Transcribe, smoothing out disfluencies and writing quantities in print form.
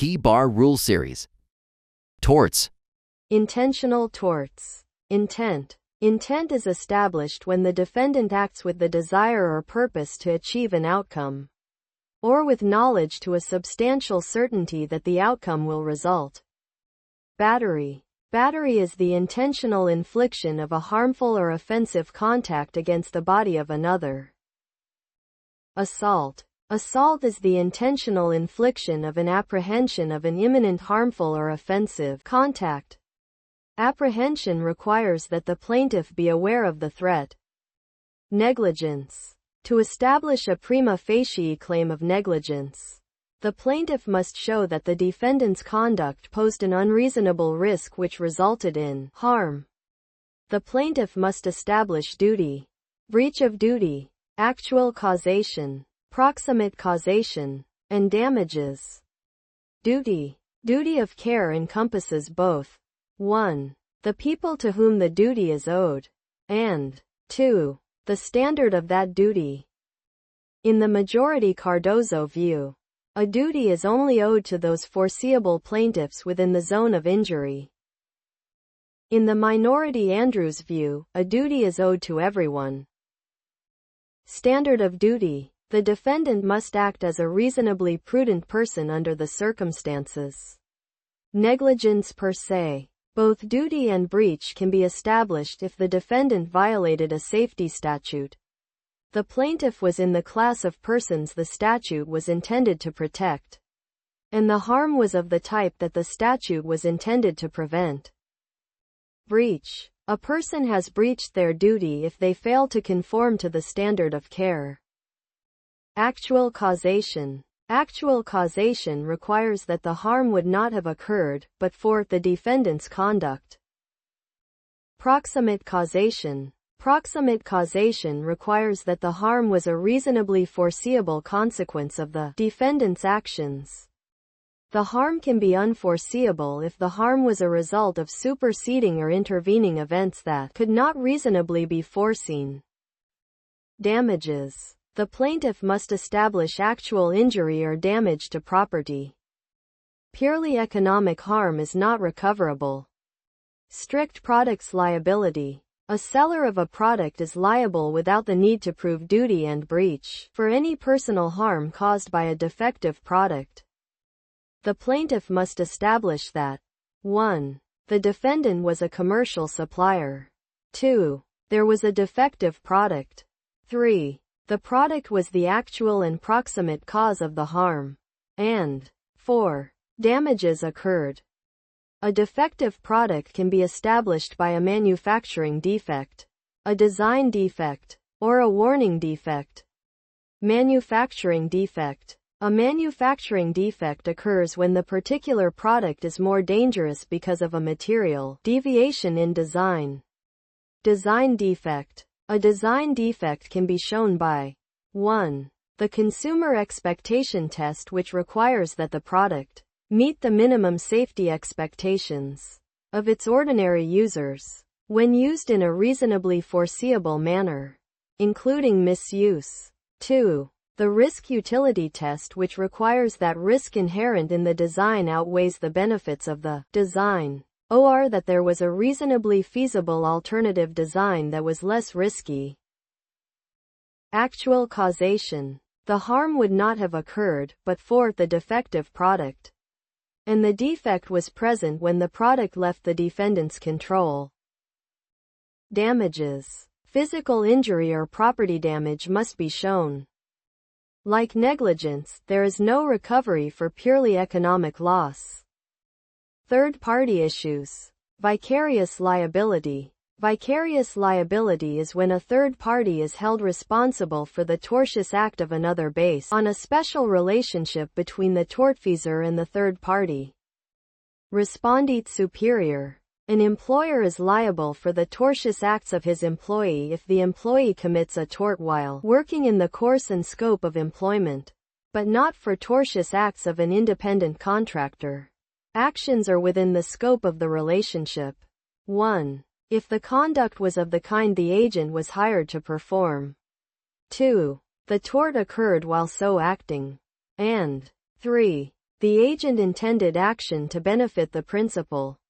Key Bar Rule Series. Torts. Intentional torts. Intent. Intent is established when the defendant acts with the desire or purpose to achieve an outcome, or with knowledge to a substantial certainty that the outcome will result. Battery. Battery is the intentional infliction of a harmful or offensive contact against the body of another. Assault. Assault is the intentional infliction of an apprehension of an imminent harmful or offensive contact. Apprehension requires that the plaintiff be aware of the threat. Negligence. To establish a prima facie claim of negligence, the plaintiff must show that the defendant's conduct posed an unreasonable risk which resulted in harm. The plaintiff must establish duty, breach of duty, actual causation, proximate causation, and damages. Duty. Duty of care encompasses both 1. The people to whom the duty is owed, and 2. The standard of that duty. In the majority Cardozo view, a duty is only owed to those foreseeable plaintiffs within the zone of injury. In the minority Andrews view, a duty is owed to everyone. Standard of duty. The defendant must act as a reasonably prudent person under the circumstances. Negligence per se. Both duty and breach can be established if the defendant violated a safety statute. The plaintiff was in the class of persons the statute was intended to protect, and the harm was of the type that the statute was intended to prevent. Breach. A person has breached their duty if they fail to conform to the standard of care. Actual causation. Actual causation requires that the harm would not have occurred, but for the defendant's conduct. Proximate causation. Proximate causation requires that the harm was a reasonably foreseeable consequence of the defendant's actions. The harm can be unforeseeable if the harm was a result of superseding or intervening events that could not reasonably be foreseen. Damages. The plaintiff must establish actual injury or damage to property. Purely economic harm is not recoverable. Strict products liability. A seller of a product is liable without the need to prove duty and breach for any personal harm caused by a defective product. The plaintiff must establish that 1. The defendant was a commercial supplier. 2. There was a defective product. 3. The product was the actual and proximate cause of the harm. And 4. Damages occurred. A defective product can be established by a manufacturing defect, a design defect, or a warning defect. Manufacturing defect. A manufacturing defect occurs when the particular product is more dangerous because of a material deviation in design. Design defect. A design defect can be shown by 1. The consumer expectation test, which requires that the product meet the minimum safety expectations of its ordinary users when used in a reasonably foreseeable manner, including misuse. 2. The risk utility test, which requires that risk inherent in the design outweighs the benefits of the design, or that there was a reasonably feasible alternative design that was less risky. Actual causation. The harm would not have occurred but for the defective product, and the defect was present when the product left the defendant's control. Damages. Physical injury or property damage must be shown. Like negligence, there is no recovery for purely economic loss. Third-party issues. Vicarious liability. Vicarious liability is when a third party is held responsible for the tortious act of another based on a special relationship between the tortfeasor and the third party. Respondit superior. An employer is liable for the tortious acts of his employee if the employee commits a tort while working in the course and scope of employment, but not for tortious acts of an independent contractor. Actions are within the scope of the relationship. 1. If the conduct was of the kind the agent was hired to perform. 2. The tort occurred while so acting. And 3. The agent intended action to benefit the principal.